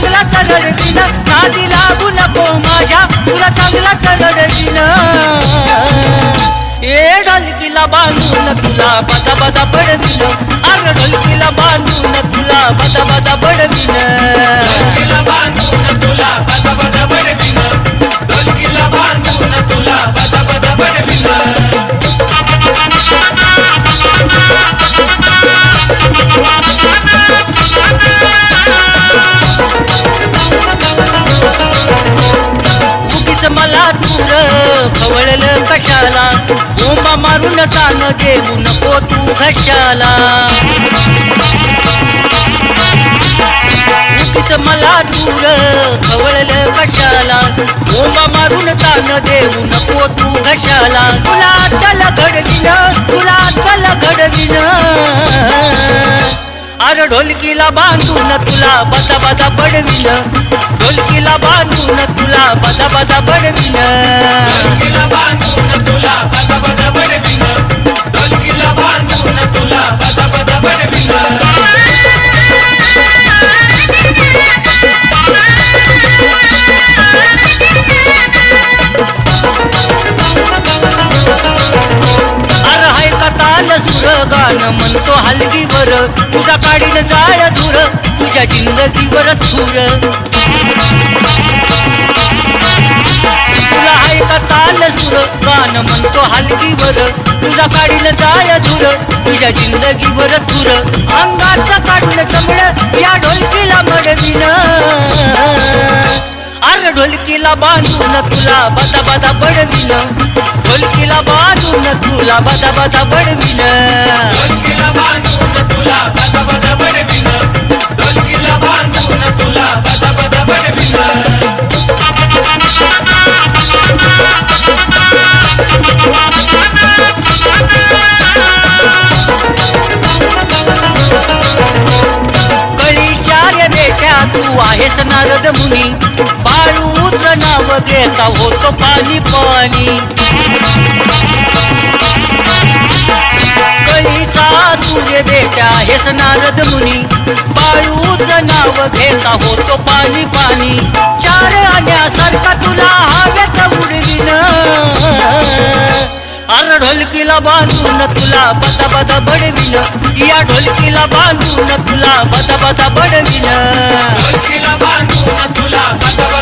चांगलाच रडवीन, नादी लागू नको माझ्या, तुला चांगलाच रडवीन. ए ढोलकीला बांधून तुला बदा बदा बडवीन, अरे ढोलकीला बांधून तुला बदा बदा बडवीन. ढोलकीला बांधून तुला बदा बदा बडवीन, ढोलकीला बांधून तुला बदा बदा बडवीन. उगीच मला दूर खवळलं कशाला, बोंबा मारून तान देऊ नको तू घशाला. उगीच मला दूर खवळलं कशाला, बोंबा मारून तान देऊ नको तू घशाला. तुला तल घडवीन, तुला तल घडवीन. अरे ढोलकीला बांधून तुला बदा बदा बडवीन, ढोलकीला बांधून तुला बदा बदा बडवीन. ढोलकीला बांधून तुला बदा बदा बडवीन, ढोलकीला बांधून तुला बदा बदा बडवीन. अरे हाय का ताल सुर गाणं म्हणतो हलगीवर, तुझा काढीन जाय दूर तुझ्या जिंदगीवर थूर. तुला हाय का ताल सुर गाणं म्हणतो हलगीवर, तुझा काढीन जाय दूर तुझ्या जिंदगीवर थूर. अंगाचं काढून चमड या ढोलकीला मडवीन, अरे ढोलकीला बांधून तुला बदा बदा बडवीन, ढोलकीला बांधून तुला बदा बदा बडवीन. ढोलकीला बांधून तुला बदा बदा बडवीन, ढोलकीला बांधून तुला बदा बदा बडवीन. कळीच्या रे बेट्या तू आहेस नारद मुनी, बाळूचं नाव घेता होतो पाणी पाणी. कळीचा तू रे बेट्या आहेस नारद मुनी, बाळूचं नाव घेता होतो पाणी पाणी. चार आण्यासारखा तुला हव्यात उडवीन, अरे ढोलकीला बांधून तुला बदा बदा बडवीन, या ढोलकीला बांधून तुला बदा बदा बडवीन. ढोलकीला बांधून तुला बदा